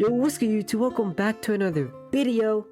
Yo, what's good YouTube? Welcome back to another video.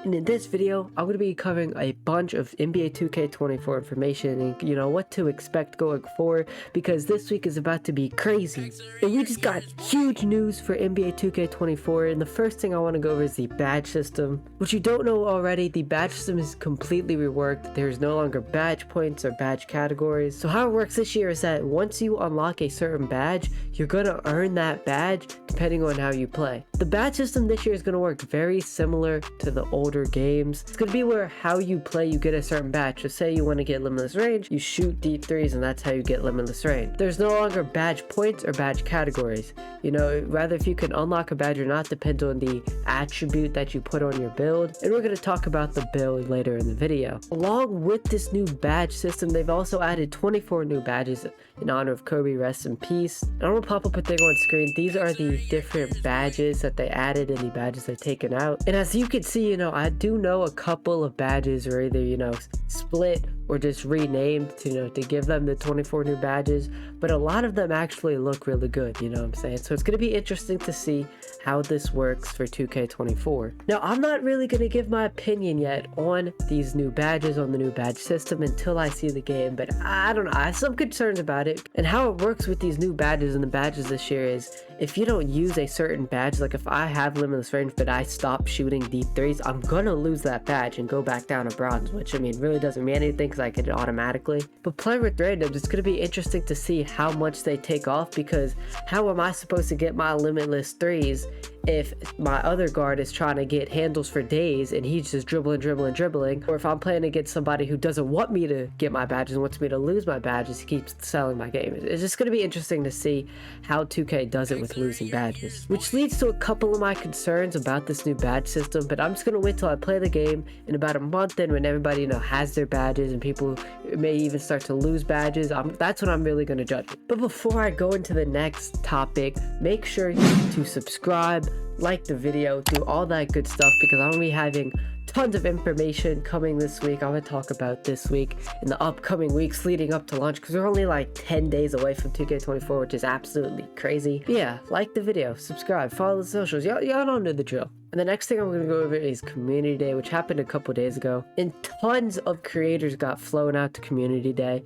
And in this video, I'm going to be covering a bunch of NBA 2K24 information and what to expect going forward, because this week is about to be crazy. And we just got huge news for NBA 2K24, and the first thing I want to go over is the badge system. What you don't know already, the badge system is completely reworked. There's no longer badge points or badge categories. So how it works this year is that once you unlock a certain badge, you're going to earn that badge depending on how you play. The badge system this year is going to work very similar to the older games. It's going to be where how you play, you get a certain badge. So say you want to get limitless range, you shoot deep threes, and that's how you get limitless range. There's no longer badge points or badge categories. Rather if you can unlock a badge or not depends on the attribute that you put on your build. And we're going to talk about the build later in the video. Along with this new badge system, they've also added 24 new badges in honor of Kobe, rest in peace. And I'm going to pop up a thing on screen. These are the different badges that they added and the badges they've taken out. And as you can see, I do know a couple of badges are either, split or just renamed to give them the 24 new badges, but a lot of them actually look really good, you know what I'm saying? So it's going to be interesting to see how this works for 2K24. Now, I'm not really going to give my opinion yet on these new badges, on the new badge system, until I see the game, but I don't know, I have some concerns about it. And how it works with these new badges and the badges this year is, if you don't use a certain badge, like if I have limitless range but I stop shooting deep threes, I'm gonna lose that badge and go back down to bronze, which really doesn't mean anything because I get it automatically. But playing with randoms, it's gonna be interesting to see how much they take off, because how am I supposed to get my limitless threes if my other guard is trying to get handles for days and he's just dribbling, or if I'm playing against somebody who doesn't want me to get my badges and wants me to lose my badges, he keeps selling my game. It's just going to be interesting to see how 2K does it with losing badges, which leads to a couple of my concerns about this new badge system. But I'm just going to wait till I play the game in about a month, and when everybody has their badges and people may even start to lose badges, that's when I'm really going to judge it. But before I go into the next topic, make sure to subscribe, like the video, do all that good stuff, because I'm gonna be having tons of information coming this week. I'm gonna talk about this week in the upcoming weeks leading up to launch, because we're only like 10 days away from 2K24, which is absolutely crazy. But yeah, like the video, subscribe, follow the socials. Y'all don't know the drill. And the next thing I'm going to go over is Community Day, which happened a couple days ago, and tons of creators got flown out to Community Day,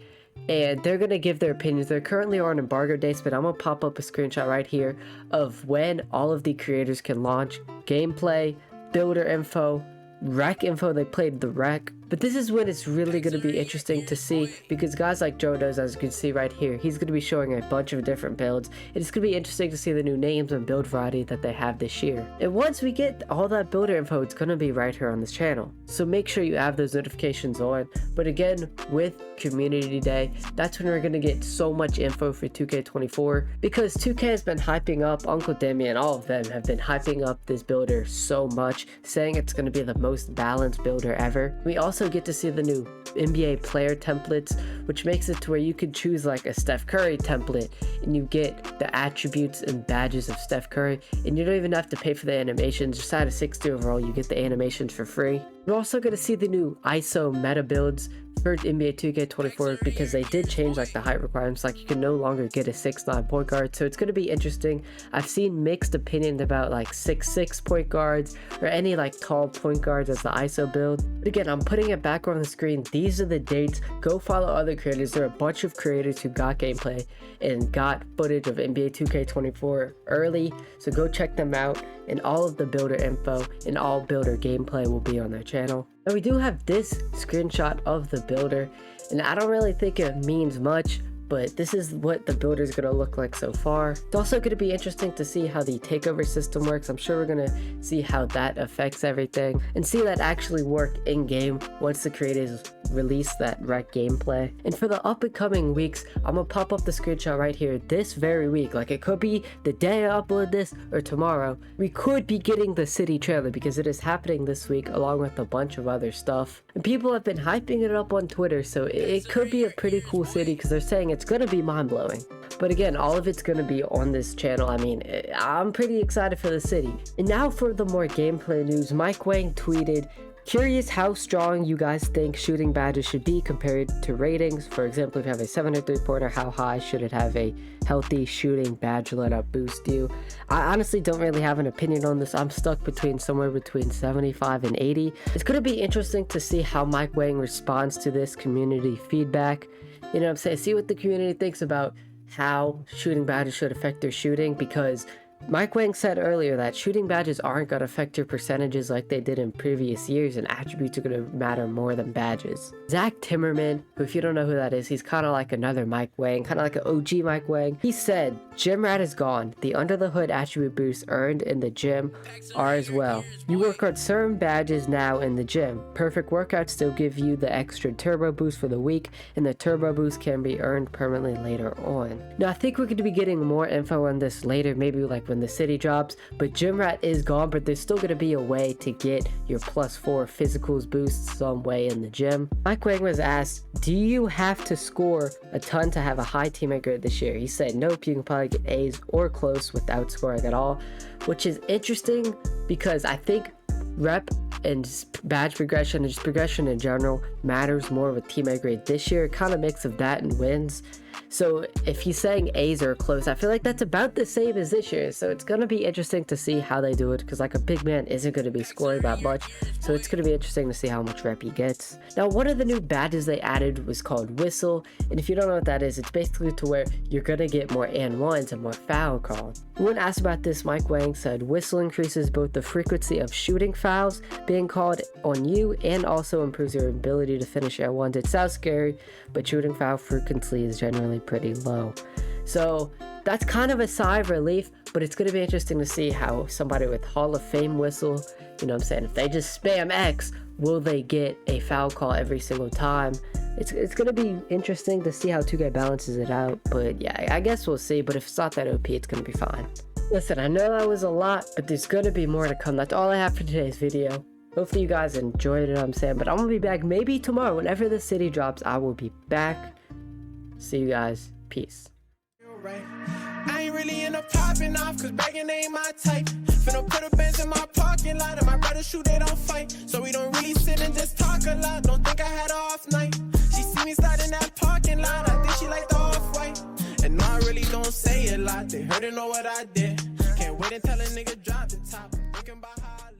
and they're going to give their opinions. They're currently on embargo dates, but I'm going to pop up a screenshot right here of when all of the creators can launch gameplay, builder info, rec info. They played the rec. But this is when it's really going to be interesting to see, because guys like Joe does, as you can see right here, he's going to be showing a bunch of different builds. It's going to be interesting to see the new names and build variety that they have this year. And once we get all that builder info, it's going to be right here on this channel. So make sure you have those notifications on. But again, with Community Day, that's when we're going to get so much info for 2K24, because 2K has been hyping up, Uncle Demi and all of them have been hyping up this builder so much, saying it's going to be the most balanced builder ever. We also get to see the new NBA player templates, which makes it to where you can choose like a Steph Curry template and you get the attributes and badges of Steph Curry, and you don't even have to pay for the animations. Just out of 60 overall, you get the animations for free. We're also going to see the new ISO meta builds for NBA 2K24, because they did change like the height requirements. Like you can no longer get a 6'9" point guard, so it's going to be interesting. I've seen mixed opinions about like 6'6" point guards or any like tall point guards as the ISO build. But again, I'm putting it back on the screen. These are the dates. Go follow other creators. There are a bunch of creators who got gameplay and got footage of NBA 2K24 early, so go check them out, and all of the builder info and all builder gameplay will be on their channel. And we do have this screenshot of the builder, and I don't really think it means much, but this is what the builder is going to look like so far. It's also going to be interesting to see how the takeover system works. I'm sure we're going to see how that affects everything and see that actually work in game once the creators release that rec gameplay. And for the up and coming weeks, I'm going to pop up the screenshot right here this very week. Like it could be the day I upload this or tomorrow. We could be getting the city trailer, because it is happening this week along with a bunch of other stuff. And people have been hyping it up on Twitter, so it could be a pretty cool city, because they're saying it's going to be mind-blowing. But again, all of it's going to be on this channel. I'm pretty excited for the city. And now for the more gameplay news. Mike Wang tweeted, Curious how strong you guys think shooting badges should be compared to ratings. For example, if you have a 7 3-pointer, how high should it have a healthy shooting badge let up boost you? I honestly don't really have an opinion on this. I'm stuck somewhere between 75 and 80. It's going to be interesting to see how Mike Wang responds to this community feedback. You know what I'm saying? See what the community thinks about how shooting badges should affect their shooting, because Mike Wang said earlier that shooting badges aren't going to affect your percentages like they did in previous years, and attributes are going to matter more than badges. Zach Timmerman, who, if you don't know who that is, he's kind of like another Mike Wang, kind of like an OG Mike Wang. He said, "Gym rat is gone. The under the hood attribute boosts earned in the gym are as well. You work on certain badges now in the gym. Perfect workouts still give you the extra turbo boost for the week, and the turbo boost can be earned permanently later on." Now, I think we're going to be getting more info on this later, maybe like when the city drops, but gym rat is gone, but there's still going to be a way to get your +4 physicals boosts some way in the gym. Mike Wang was asked, "Do you have to score a ton to have a high teammate grade this year?" He said, "Nope, you can probably get A's or close without scoring at all," which is interesting because I think rep and badge progression and just progression in general matters more with teammate grade this year. Kind of mix of that and wins. So if he's saying A's are close, I feel like that's about the same as this year. So it's going to be interesting to see how they do it, because like a big man isn't going to be scoring that much. So it's going to be interesting to see how much rep he gets. Now, one of the new badges they added was called Whistle. And if you don't know what that is, it's basically to where you're going to get more and1s and more foul calls. When asked about this, Mike Wang said, "Whistle increases both the frequency of shooting fouls being called on you and also improves your ability to finish and1s. It sounds scary, but shooting foul frequency is generally pretty low." So that's kind of a sigh of relief, but it's going to be interesting to see how somebody with Hall of Fame whistle, you know what I'm saying, if they just spam X, will they get a foul call every single time? It's going to be interesting to see how 2K balances it out, but yeah, I guess we'll see. But if it's not that OP, it's going to be fine. Listen, I know that was a lot, but there's going to be more to come. That's all I have for today's video. Hopefully you guys enjoyed it, I'm saying, but I'm going to be back maybe tomorrow. Whenever the city drops, I will be back. See you guys. Peace. I ain't really into popping off, cause begging ain't my type. Finna put a bench in my parking lot, and my brother shoot, they don't fight. So we don't really sit and just talk a lot. Don't think I had an off night. She see me slide in that parking lot, I think she like the off-white. And no, I really don't say a lot. They heard and know what I did. Can't wait until a nigga drop the top. Thinking about how